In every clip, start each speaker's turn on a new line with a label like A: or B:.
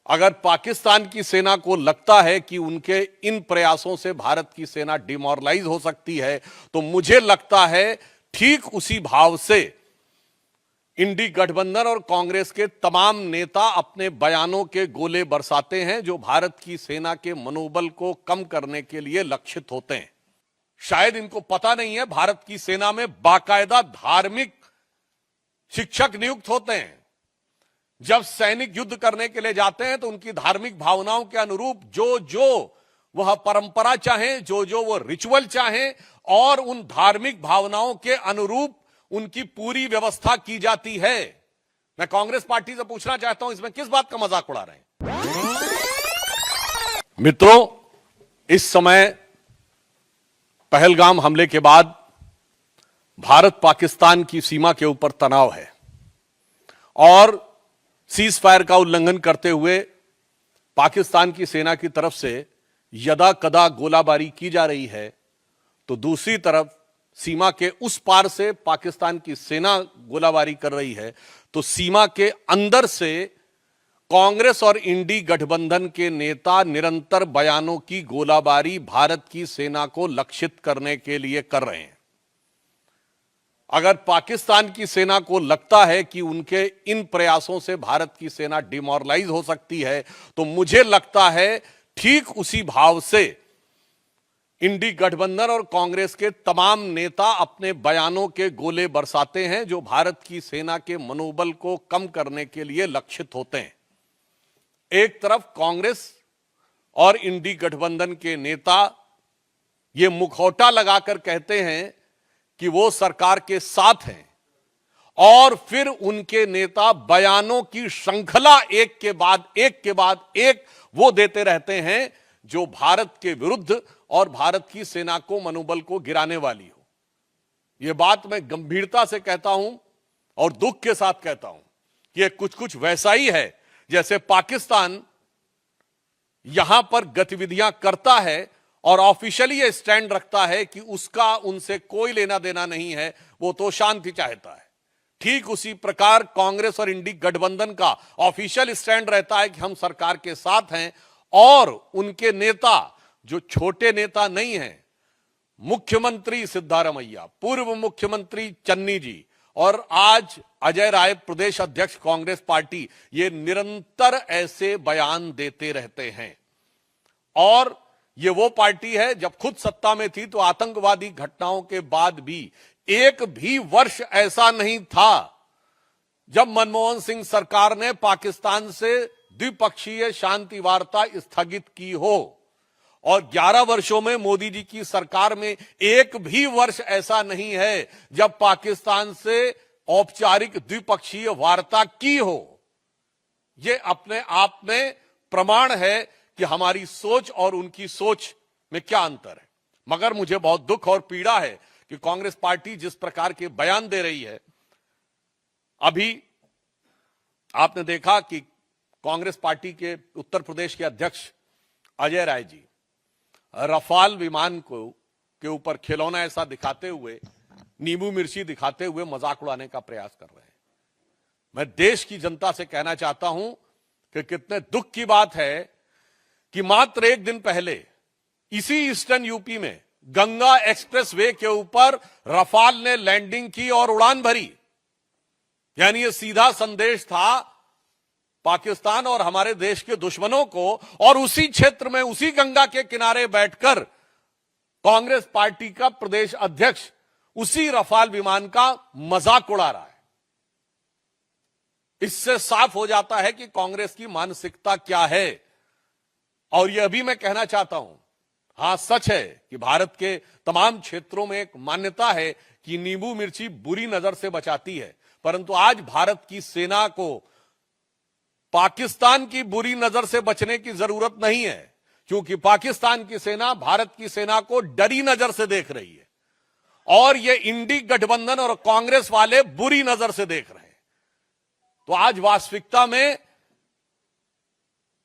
A: अगर पाकिस्तान की सेना को लगता है कि उनके इन प्रयासों से भारत की सेना डिमोरलाइज हो सकती है, तो मुझे लगता है ठीक उसी भाव से इंडी गठबंधन और कांग्रेस के तमाम नेता अपने बयानों के गोले बरसाते हैं जो भारत की सेना के मनोबल को कम करने के लिए लक्षित होते हैं। शायद इनको पता नहीं है, भारत की सेना में बाकायदा धार्मिक शिक्षक नियुक्त होते हैं। जब सैनिक युद्ध करने के लिए जाते हैं तो उनकी धार्मिक भावनाओं के अनुरूप जो जो वह परंपरा चाहें, जो जो वो रिचुअल चाहें, और उन धार्मिक भावनाओं के अनुरूप उनकी पूरी व्यवस्था की जाती है। मैं कांग्रेस पार्टी से पूछना चाहता हूं, इसमें किस बात का मजाक उड़ा रहे हैं? मित्रों, इस समय पहलगाम हमले के बाद भारत पाकिस्तान की सीमा के ऊपर तनाव है और सीज फायर का उल्लंघन करते हुए पाकिस्तान की सेना की तरफ से यदा कदा गोलाबारी की जा रही है, तो दूसरी तरफ सीमा के उस पार से पाकिस्तान की सेना गोलाबारी कर रही है, तो सीमा के अंदर से कांग्रेस और इंडी गठबंधन के नेता निरंतर बयानों की गोलाबारी भारत की सेना को लक्षित करने के लिए कर रहे हैं। अगर पाकिस्तान की सेना को लगता है कि उनके इन प्रयासों से भारत की सेना डिमोरलाइज हो सकती है, तो मुझे लगता है ठीक उसी भाव से इंडी गठबंधन और कांग्रेस के तमाम नेता अपने बयानों के गोले बरसाते हैं जो भारत की सेना के मनोबल को कम करने के लिए लक्षित होते हैं। एक तरफ कांग्रेस और इंडी गठबंधन के नेता ये मुखौटा लगाकर कहते हैं कि वो सरकार के साथ हैं, और फिर उनके नेता बयानों की श्रृंखला एक के बाद एक वो देते रहते हैं जो भारत के विरुद्ध और भारत की सेना को मनोबल को गिराने वाली हो। यह बात मैं गंभीरता से कहता हूं और दुख के साथ कहता हूं कि यह कुछ वैसा ही है जैसे पाकिस्तान यहां पर गतिविधियां करता है और ऑफिशियली ये स्टैंड रखता है कि उसका उनसे कोई लेना देना नहीं है, वो तो शांति चाहता है। ठीक उसी प्रकार कांग्रेस और इंडी गठबंधन का ऑफिशियल स्टैंड रहता है कि हम सरकार के साथ हैं, और उनके नेता जो छोटे नेता नहीं हैं, मुख्यमंत्री सिद्धारमैया, पूर्व मुख्यमंत्री चन्नी जी और आज अजय राय प्रदेश अध्यक्ष कांग्रेस पार्टी, ये निरंतर ऐसे बयान देते रहते हैं। और ये वो पार्टी है जब खुद सत्ता में थी तो आतंकवादी घटनाओं के बाद भी एक भी वर्ष ऐसा नहीं था जब मनमोहन सिंह सरकार ने पाकिस्तान से द्विपक्षीय शांति वार्ता स्थगित की हो, और 11 वर्षों में मोदी जी की सरकार में एक भी वर्ष ऐसा नहीं है जब पाकिस्तान से औपचारिक द्विपक्षीय वार्ता की हो। यह अपने आप में प्रमाण है कि हमारी सोच और उनकी सोच में क्या अंतर है। मगर मुझे बहुत दुख और पीड़ा है कि कांग्रेस पार्टी जिस प्रकार के बयान दे रही है, अभी आपने देखा कि कांग्रेस पार्टी के उत्तर प्रदेश के अध्यक्ष अजय राय जी रफाल विमान को के ऊपर खिलौना ऐसा दिखाते हुए, नींबू मिर्ची दिखाते हुए मजाक उड़ाने का प्रयास कर रहे हैं। मैं देश की जनता से कहना चाहता हूं कि कितने दुख की बात है कि मात्र एक दिन पहले इसी ईस्टर्न यूपी में गंगा एक्सप्रेस वे के ऊपर रफाल ने लैंडिंग की और उड़ान भरी। यानी यह सीधा संदेश था पाकिस्तान और हमारे देश के दुश्मनों को, और उसी क्षेत्र में उसी गंगा के किनारे बैठकर कांग्रेस पार्टी का प्रदेश अध्यक्ष उसी रफाल विमान का मजाक उड़ा रहा है। इससे साफ हो जाता है कि कांग्रेस की मानसिकता क्या है। और यह भी मैं कहना चाहता हूं, हां सच है कि भारत के तमाम क्षेत्रों में एक मान्यता है कि नींबू मिर्ची बुरी नजर से बचाती है, परंतु आज भारत की सेना को पाकिस्तान की बुरी नजर से बचने की जरूरत नहीं है, क्योंकि पाकिस्तान की सेना भारत की सेना को डरी नजर से देख रही है, और ये इंडी गठबंधन और कांग्रेस वाले बुरी नजर से देख रहे हैं। तो आज वास्तविकता में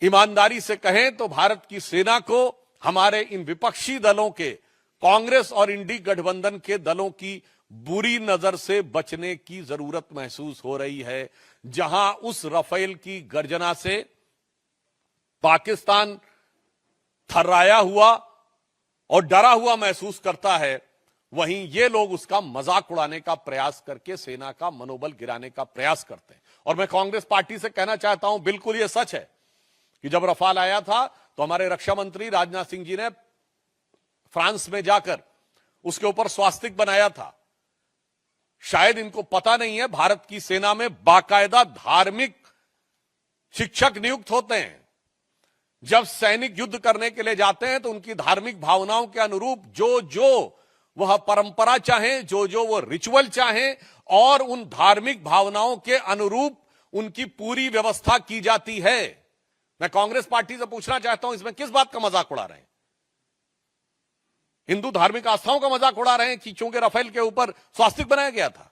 A: ईमानदारी से कहें तो भारत की सेना को हमारे इन विपक्षी दलों के, कांग्रेस और इंडी गठबंधन के दलों की बुरी नजर से बचने की जरूरत महसूस हो रही है, जहां उस रफेल की गर्जना से पाकिस्तान थर्राया हुआ और डरा हुआ महसूस करता है, वहीं ये लोग उसका मजाक उड़ाने का प्रयास करके सेना का मनोबल गिराने का प्रयास करते हैं। और मैं कांग्रेस पार्टी से कहना चाहता हूं, बिल्कुल ये सच है कि जब रफाल आया था तो हमारे रक्षा मंत्री राजनाथ सिंह जी ने फ्रांस में जाकर उसके ऊपर स्वास्तिक बनाया था। शायद इनको पता नहीं है, भारत की सेना में बाकायदा धार्मिक शिक्षक नियुक्त होते हैं। जब सैनिक युद्ध करने के लिए जाते हैं तो उनकी धार्मिक भावनाओं के अनुरूप जो जो वह परंपरा चाहे, जो जो वो रिचुअल चाहे, और उन धार्मिक भावनाओं के अनुरूप उनकी पूरी व्यवस्था की जाती है। मैं कांग्रेस पार्टी से पूछना चाहता हूं, इसमें किस बात का मजाक उड़ा रहे हैं? हिंदू धार्मिक आस्थाओं का मजाक उड़ा रहे हैं कि चूंकि राफेल के ऊपर स्वास्तिक बनाया गया था।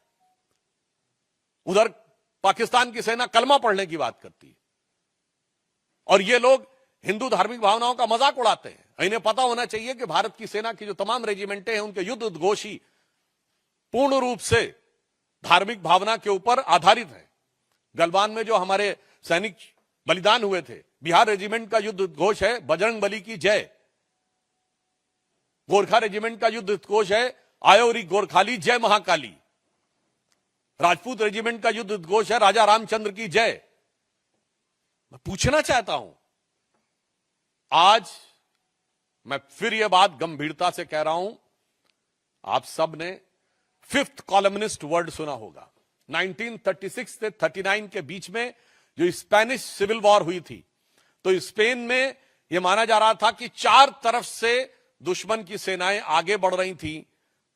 A: उधर पाकिस्तान की सेना कलमा पढ़ने की बात करती है और ये लोग हिंदू धार्मिक भावनाओं का मजाक उड़ाते हैं। इन्हें पता होना चाहिए कि भारत की सेना की जो तमाम रेजिमेंटें हैं उनके युद्ध उद्घोष ही पूर्ण रूप से धार्मिक भावना के ऊपर आधारित है। गलवान में जो हमारे सैनिक बलिदान हुए थे, बिहार रेजिमेंट का युद्ध उद्घोष है बजरंग बली की जय। गोरखा रेजिमेंट का युद्ध उद्घोष है आयोरी गोरखाली जय महाकाली। राजपूत रेजिमेंट का युद्ध उद्घोष है राजा रामचंद्र की जय। मैं पूछना चाहता हूं, आज मैं फिर यह बात गंभीरता से कह रहा हूं, आप सब ने फिफ्थ कॉलमनिस्ट वर्ड सुना होगा। 1936 से 39 के बीच में जो स्पेनिश सिविल वॉर हुई थी, तो स्पेन में यह माना जा रहा था कि चार तरफ से दुश्मन की सेनाएं आगे बढ़ रही थी,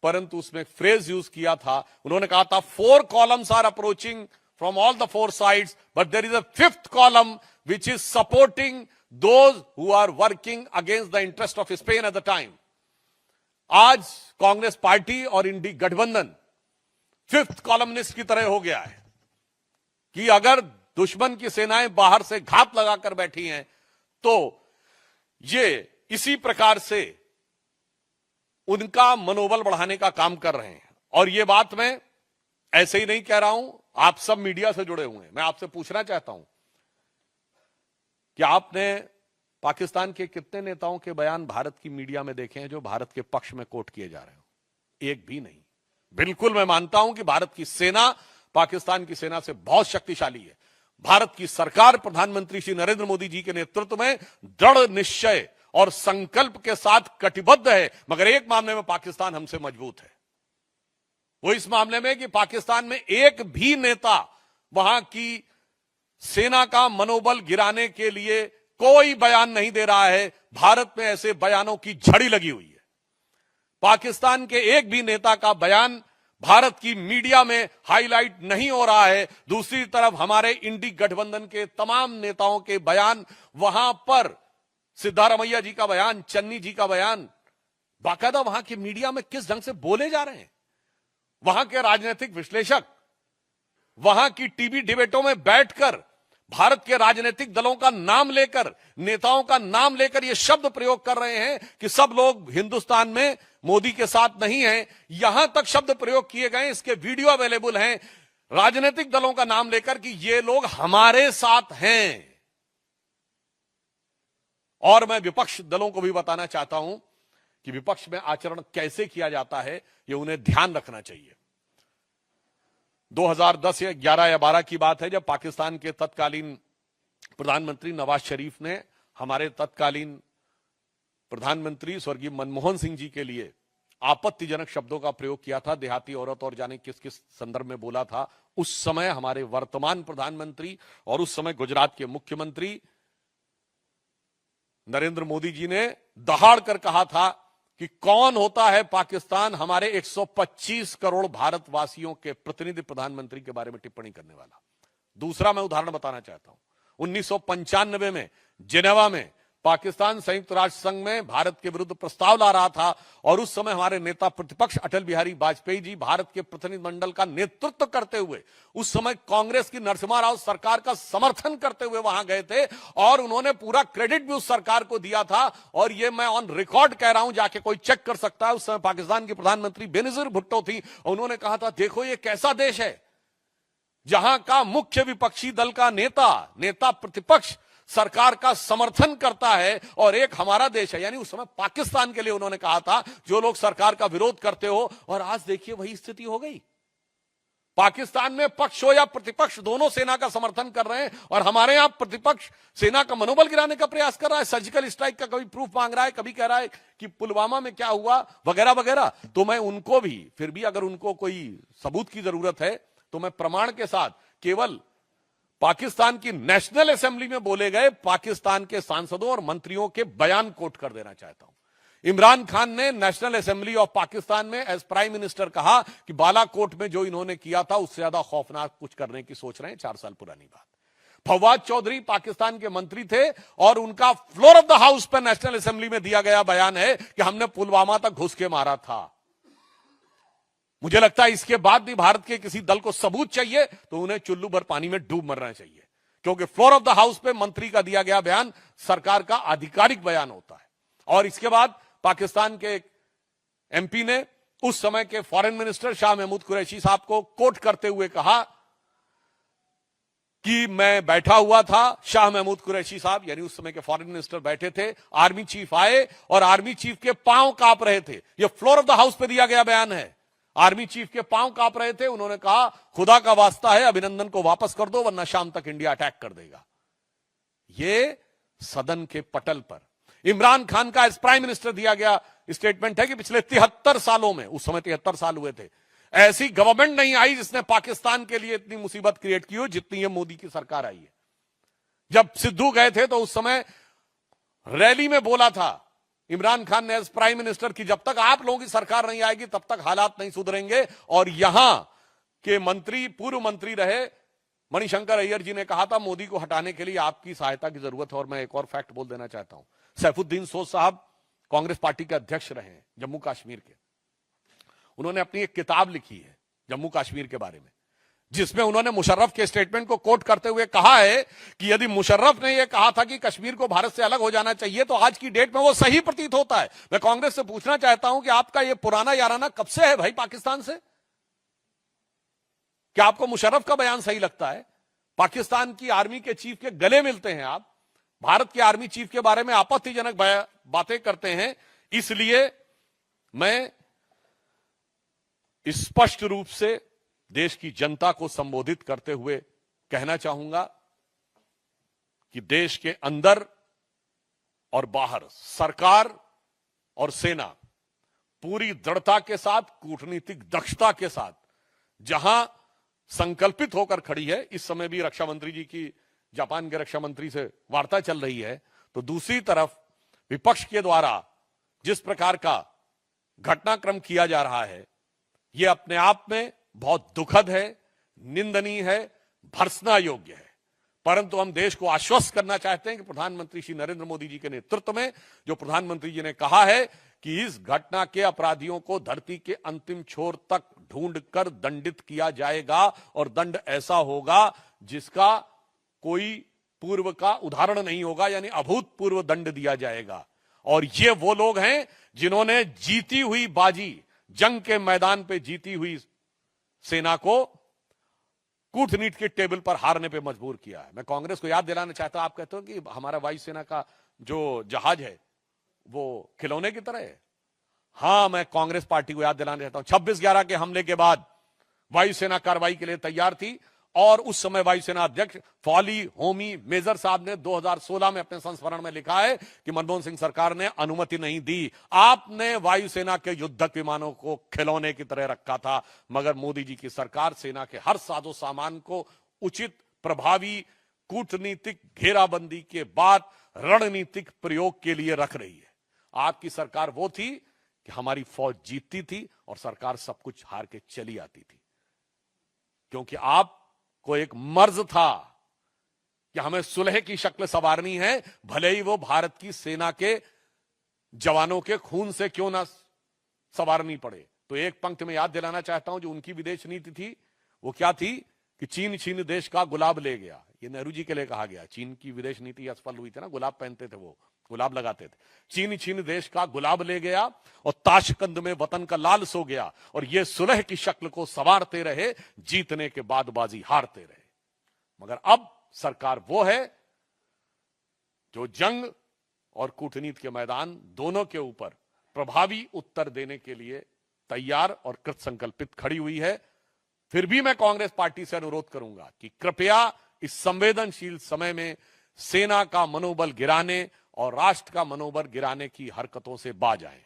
A: परंतु उसमें फ्रेज यूज किया था, उन्होंने कहा था 4 columns are approaching from all the 4 sides, but there is a 5th column which is supporting those who are working against the interest of Spain at the time. आज कांग्रेस पार्टी और इंडी गठबंधन 5th columnist की तरह हो गया है कि अगर दुश्मन की सेनाएं बाहर से घात लगाकर बैठी हैं तो ये इसी प्रकार से उनका मनोबल बढ़ाने का काम कर रहे हैं। और ये बात मैं ऐसे ही नहीं कह रहा हूं, आप सब मीडिया से जुड़े हुए हैं। मैं आपसे पूछना चाहता हूं कि आपने पाकिस्तान के कितने नेताओं के बयान भारत की मीडिया में देखे हैं जो भारत के पक्ष में कोट किए जा रहे हो? एक भी नहीं। बिल्कुल मैं मानता हूं कि भारत की सेना पाकिस्तान की सेना से बहुत शक्तिशाली है। भारत की सरकार प्रधानमंत्री श्री नरेंद्र मोदी जी के नेतृत्व में दृढ़ निश्चय और संकल्प के साथ कटिबद्ध है, मगर एक मामले में पाकिस्तान हमसे मजबूत है। वो इस मामले में कि पाकिस्तान में एक भी नेता वहां की सेना का मनोबल गिराने के लिए कोई बयान नहीं दे रहा है। भारत में ऐसे बयानों की झड़ी लगी हुई है। पाकिस्तान के एक भी नेता का बयान भारत की मीडिया में हाईलाइट नहीं हो रहा है। दूसरी तरफ हमारे इंडी गठबंधन के तमाम नेताओं के बयान, वहां पर सिद्धारमैया जी का बयान, चन्नी जी का बयान, बाकायदा वहां की मीडिया में किस ढंग से बोले जा रहे हैं। वहां के राजनीतिक विश्लेषक वहां की टीवी डिबेटों में बैठकर भारत के राजनीतिक दलों का नाम लेकर, नेताओं का नाम लेकर यह शब्द प्रयोग कर रहे हैं कि सब लोग हिंदुस्तान में मोदी के साथ नहीं हैं। यहां तक शब्द प्रयोग किए गए, इसके वीडियो अवेलेबल हैं, राजनीतिक दलों का नाम लेकर कि ये लोग हमारे साथ हैं। और मैं विपक्ष दलों को भी बताना चाहता हूं कि विपक्ष में आचरण कैसे किया जाता है, यह उन्हें ध्यान रखना चाहिए। 2010 या 11 या 12 की बात है जब पाकिस्तान के तत्कालीन प्रधानमंत्री नवाज शरीफ ने हमारे तत्कालीन प्रधानमंत्री स्वर्गीय मनमोहन सिंह जी के लिए आपत्तिजनक शब्दों का प्रयोग किया था, देहाती औरत और जाने किस किस संदर्भ में बोला था। उस समय हमारे वर्तमान प्रधानमंत्री और उस समय गुजरात के मुख्यमंत्री नरेंद्र मोदी जी ने दहाड़ कर कहा था कि कौन होता है पाकिस्तान हमारे 125 करोड़ भारतवासियों के प्रतिनिधि प्रधानमंत्री के बारे में टिप्पणी करने वाला। दूसरा मैं उदाहरण बताना चाहता हूं, 1995 में जिनेवा में पाकिस्तान संयुक्त राष्ट्र संघ में भारत के विरुद्ध प्रस्ताव ला रहा था और उस समय हमारे नेता प्रतिपक्ष अटल बिहारी वाजपेयी जी भारत के प्रतिनिधिमंडल का नेतृत्व करते हुए उस समय कांग्रेस की नरसिम्हा राव सरकार का समर्थन करते हुए वहां गए थे और उन्होंने पूरा क्रेडिट भी उस सरकार को दिया था। और ये मैं ऑन रिकॉर्ड कह रहा हूं, जाके कोई चेक कर सकता है। उस समय पाकिस्तान की प्रधानमंत्री बेनजीर भुट्टो थी और उन्होंने कहा था, देखो ये कैसा देश है जहां का मुख्य विपक्षी दल का नेता प्रतिपक्ष सरकार का समर्थन करता है और एक हमारा देश है, यानी उस समय पाकिस्तान के लिए उन्होंने कहा था जो लोग सरकार का विरोध करते हो, और आज देखिए वही स्थिति हो गई। पाकिस्तान में पक्ष हो या प्रतिपक्ष दोनों सेना का समर्थन कर रहे हैं, और हमारे यहां प्रतिपक्ष सेना का मनोबल गिराने का प्रयास कर रहा है, सर्जिकल स्ट्राइक का कभी प्रूफ मांग रहा है, कभी कह रहा है कि पुलवामा में क्या हुआ वगैरह वगैरह। तो मैं उनको भी, फिर भी अगर उनको कोई सबूत की जरूरत है तो मैं प्रमाण के साथ केवल पाकिस्तान की नेशनल असेंबली में बोले गए पाकिस्तान के सांसदों और मंत्रियों के बयान कोट कर देना चाहता हूं। इमरान खान ने नेशनल असेंबली ऑफ पाकिस्तान में एज प्राइम मिनिस्टर कहा कि बालाकोट में जो इन्होंने किया था उससे ज्यादा खौफनाक कुछ करने की सोच रहे हैं, 4 साल पुरानी बात। फवाद चौधरी पाकिस्तान के मंत्री थे और उनका फ्लोर ऑफ द हाउस पर नेशनल असेंबली में दिया गया बयान है कि हमने पुलवामा तक घुस के मारा था। मुझे लगता है इसके बाद भी भारत के किसी दल को सबूत चाहिए तो उन्हें चुल्लू भर पानी में डूब मरना चाहिए, क्योंकि फ्लोर ऑफ द हाउस पे मंत्री का दिया गया बयान सरकार का आधिकारिक बयान होता है। और इसके बाद पाकिस्तान के एक एमपी ने उस समय के फॉरेन मिनिस्टर शाह महमूद कुरैशी साहब को कोट करते हुए कहा कि मैं बैठा हुआ था, शाह महमूद कुरैशी साहब यानी उस समय के फॉरेन मिनिस्टर बैठे थे, आर्मी चीफ आए और आर्मी चीफ के पांव कांप रहे थे। यह फ्लोर ऑफ द हाउस पे दिया गया बयान है। आर्मी चीफ के पांव कांप रहे थे, उन्होंने कहा खुदा का वास्ता है अभिनंदन को वापस कर दो वरना शाम तक इंडिया अटैक कर देगा। यह सदन के पटल पर इमरान खान का एज प्राइम मिनिस्टर दिया गया स्टेटमेंट है कि पिछले 73 सालों में, उस समय 73 साल हुए थे, ऐसी गवर्नमेंट नहीं आई जिसने पाकिस्तान के लिए इतनी मुसीबत क्रिएट की हो जितनी ये मोदी की सरकार आई है। जब सिद्धू गए थे तो उस समय रैली में बोला था इमरान खान ने एज प्राइम मिनिस्टर की जब तक आप लोगों की सरकार नहीं आएगी तब तक हालात नहीं सुधरेंगे। और यहां के मंत्री, पूर्व मंत्री रहे मणिशंकर अय्यर जी ने कहा था मोदी को हटाने के लिए आपकी सहायता की जरूरत है। और मैं एक और फैक्ट बोल देना चाहता हूं, सैफुद्दीन सोज साहब कांग्रेस पार्टी के अध्यक्ष रहे हैं जम्मू कश्मीर के। उन्होंने अपनी एक किताब लिखी है जम्मू कश्मीर के बारे में, जिसमें उन्होंने मुशर्रफ के स्टेटमेंट को कोट करते हुए कहा है कि यदि मुशर्रफ ने यह कहा था कि कश्मीर को भारत से अलग हो जाना चाहिए तो आज की डेट में वो सही प्रतीत होता है। मैं कांग्रेस से पूछना चाहता हूं कि आपका यह पुराना याराना कब से है भाई पाकिस्तान से? क्या आपको मुशर्रफ का बयान सही लगता है? पाकिस्तान की आर्मी के चीफ के गले मिलते हैं आप, भारत के आर्मी चीफ के बारे में आपत्तिजनक बातें करते हैं। इसलिए मैं स्पष्ट रूप से देश की जनता को संबोधित करते हुए कहना चाहूंगा कि देश के अंदर और बाहर सरकार और सेना पूरी दृढ़ता के साथ, कूटनीतिक दक्षता के साथ जहां संकल्पित होकर खड़ी है। इस समय भी रक्षा मंत्री जी की जापान के रक्षा मंत्री से वार्ता चल रही है, तो दूसरी तरफ विपक्ष के द्वारा जिस प्रकार का घटनाक्रम किया जा रहा है यह अपने आप में बहुत दुखद है, निंदनीय है, भर्त्सना योग्य है। परंतु हम देश को आश्वस्त करना चाहते हैं कि प्रधानमंत्री श्री नरेंद्र मोदी जी के नेतृत्व में जो प्रधानमंत्री जी ने कहा है कि इस घटना के अपराधियों को धरती के अंतिम छोर तक ढूंढकर दंडित किया जाएगा, और दंड ऐसा होगा जिसका कोई पूर्व का उदाहरण नहीं होगा, यानी अभूतपूर्व दंड दिया जाएगा। और ये वो लोग हैं जिन्होंने जीती हुई बाजी, जंग के मैदान पे जीती हुई सेना को कूटनीति के टेबल पर हारने पे मजबूर किया है। मैं कांग्रेस को याद दिलाना चाहता हूं, आप कहते हो कि हमारा वायुसेना का जो जहाज है वो खिलौने की तरह है। हां, मैं कांग्रेस पार्टी को याद दिलाना चाहता हूं 26/11 के हमले के बाद वायुसेना कार्रवाई के लिए तैयार थी, और उस समय वायुसेना अध्यक्ष फॉली होमी मेजर साहब ने 2016 में अपने संस्मरण में लिखा है कि मनमोहन सिंह सरकार ने अनुमति नहीं दी, आपने वायुसेना के युद्धक विमानों को खिलौने की तरह रखा था। मगर मोदी जी की सरकार सेना के हर साजो सामान को उचित, प्रभावी कूटनीतिक घेराबंदी के बाद रणनीतिक प्रयोग के लिए रख रही है। आपकी सरकार वो थी कि हमारी फौज जीतती थी और सरकार सब कुछ हार के चली आती थी, क्योंकि आप को एक मर्ज था कि हमें सुलह की शक्ल संवारनी है, भले ही वो भारत की सेना के जवानों के खून से क्यों ना संवारनी पड़े। तो एक पंक्ति में याद दिलाना चाहता हूं जो उनकी विदेश नीति थी, वो क्या थी कि चीन छीन देश का गुलाब ले गया। ये नेहरू जी के लिए कहा गया। चीन की विदेश नीति असफल हुई थी ना, गुलाब पहनते थे वो, गुलाब लगाते थे। चीन छीन देश का गुलाब ले गया और ताशकंद में वतन का लाल सो गया, और ये सुलह की शक्ल को संवारते रहे, जीतने के बाद बाजी हारते रहे। मगर अब सरकार वो है जो जंग और कूटनीति के मैदान दोनों के ऊपर प्रभावी उत्तर देने के लिए तैयार और कृत संकल्पित खड़ी हुई है। फिर भी मैं कांग्रेस पार्टी से अनुरोध करूंगा कि कृपया इस संवेदनशील समय में सेना का मनोबल गिराने और राष्ट्र का मनोबल गिराने की हरकतों से बाज आएं।